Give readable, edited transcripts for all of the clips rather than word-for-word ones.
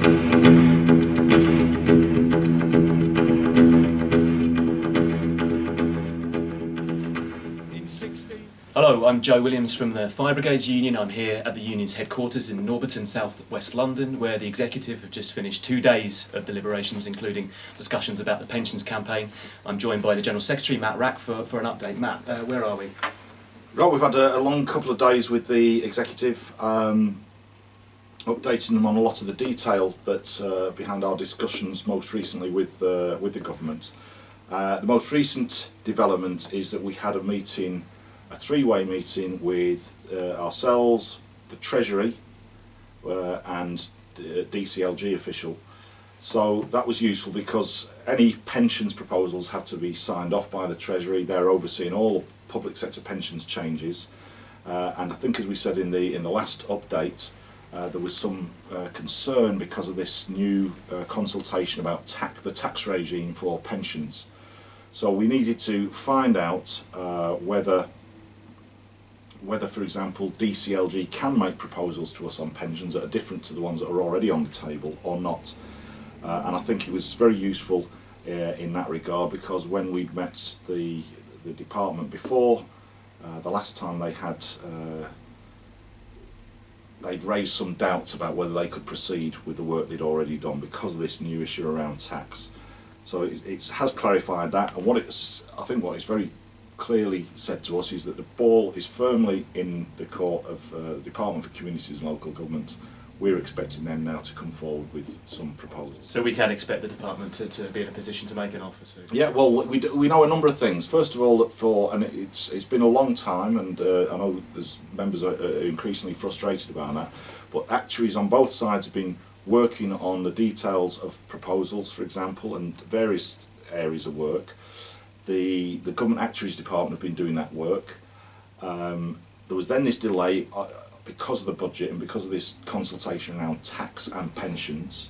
Hello, I'm Joe Williams from the Fire Brigades Union. I'm here at the union's headquarters in Norbiton, South West London, where the Executive have just finished 2 days of deliberations, including discussions about the pensions campaign. I'm joined by the General Secretary, Matt Wrack, for an update. Matt, where are we? Right, we've had a long couple of days with the Executive, updating them on a lot of the detail that's behind our discussions most recently with the government. The most recent development is that we had a meeting, a three-way meeting with ourselves, the Treasury and DCLG official. So that was useful because any pensions proposals have to be signed off by the Treasury. They're overseeing all public sector pensions changes, and I think, as we said in the last update, there was some concern because of this new consultation about the tax regime for pensions. So we needed to find out whether, for example, DCLG can make proposals to us on pensions that are different to the ones that are already on the table or not. And I think it was very useful in that regard, because when we'd met the department before, the last time they'd raised some doubts about whether they could proceed with the work they'd already done because of this new issue around tax. So it has clarified that, and I think what it's very clearly said to us is that the ball is firmly in the court of the Department for Communities and Local Government. We're expecting them now to come forward with some proposals. So we can expect the department to be in a position to make an offer soon? Yeah, well, we know a number of things. First of all, and it's been a long time, and I know there's members are increasingly frustrated about that, but actuaries on both sides have been working on the details of proposals, for example, and various areas of work. The Government Actuaries Department have been doing that work. There was then this delay because of the budget and because of this consultation around tax and pensions.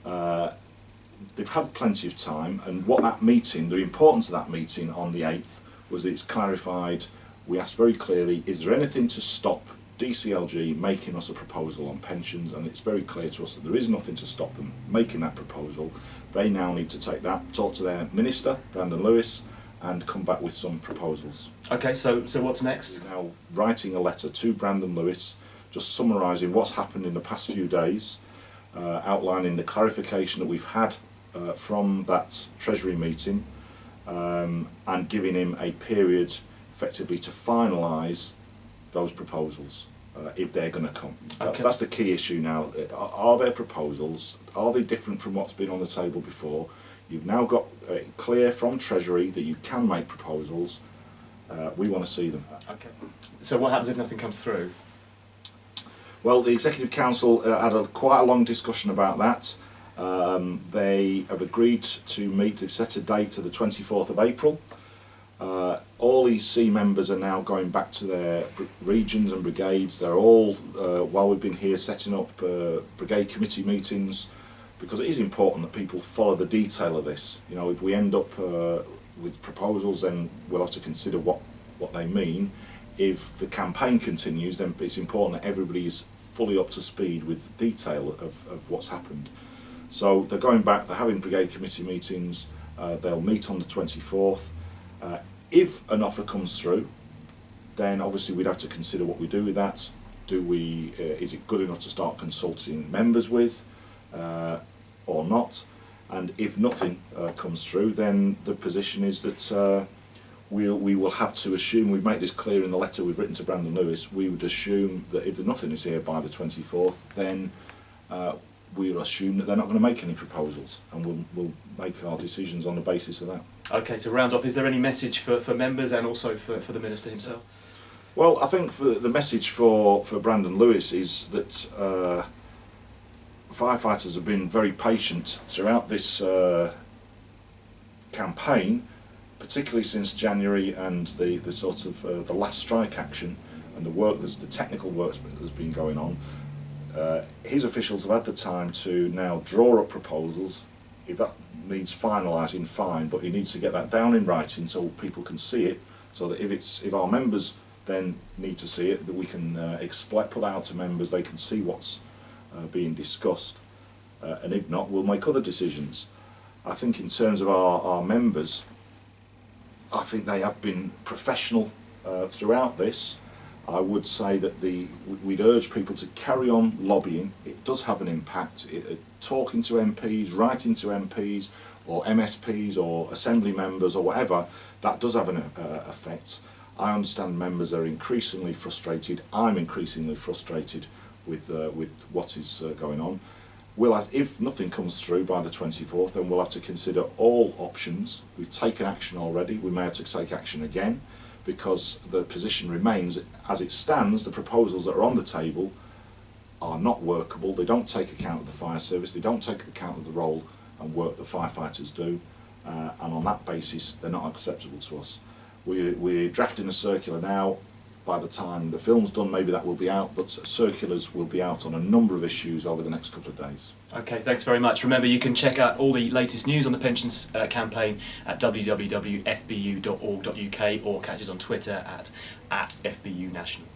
They've had plenty of time, and what that meeting, the importance of that meeting on the 8th, was that it's clarified. We asked very clearly, is there anything to stop DCLG making us a proposal on pensions? And it's very clear to us that there is nothing to stop them making that proposal. They now need to take that, talk to their Minister, Brandon Lewis, and come back with some proposals. Okay, so what's next? We're now writing a letter to Brandon Lewis, just summarising what's happened in the past few days, outlining the clarification that we've had from that Treasury meeting, and giving him a period effectively to finalise those proposals, if they're going to come. That's the key issue now. Are their proposals, are they different from what's been on the table before? You've now got clear from Treasury that you can make proposals. We want to see them. Okay. So what happens if nothing comes through? Well, the Executive Council had quite a long discussion about that. They have agreed to meet. They've set a date to the 24th of April. All EC members are now going back to their regions and brigades. They're all, while we've been here, setting up brigade committee meetings, because it is important that people follow the detail of this. You know, if we end up with proposals, then we'll have to consider what they mean. If the campaign continues, then it's important that everybody is fully up to speed with detail of what's happened. So they're going back, they're having brigade committee meetings, they'll meet on the 24th. If an offer comes through, then obviously we'd have to consider what we do with that. Is it good enough to start consulting members with, or not? And if nothing comes through, then the position is that we will have to assume, we've made this clear in the letter we've written to Brandon Lewis, we would assume that if nothing is here by the 24th, then we'll assume that they're not going to make any proposals, and we'll make our decisions on the basis of that. Okay, to round off, is there any message for members and also for the Minister himself? Well, I think the message for Brandon Lewis is that firefighters have been very patient throughout this campaign, particularly since January and the sort of the last strike action and the technical work that's been going on. His officials have had the time to now draw up proposals. If that needs finalising, fine, but he needs to get that down in writing so people can see it, so that if our members then need to see it, that we can put that out to members, they can see what's being discussed. and if not, we'll make other decisions. I think in terms of our members, I think they have been professional throughout this. I would say that we'd urge people to carry on lobbying. It does have an impact. Talking to MPs, writing to MPs, or MSPs, or assembly members, or whatever, that does have an effect. I understand members are increasingly frustrated. I'm increasingly frustrated with what is going on. If nothing comes through by the 24th, then we'll have to consider all options. We've taken action already. We may have to take action again, because the position remains as it stands. The proposals that are on the table are not workable. They don't take account of the fire service. They don't take account of the role and work that firefighters do, and on that basis they're not acceptable to us. We're drafting a circular now. By the time the film's done, maybe that will be out, but circulars will be out on a number of issues over the next couple of days. Okay, thanks very much. Remember, you can check out all the latest news on the pensions campaign at www.fbu.org.uk or catch us on Twitter at FBU National.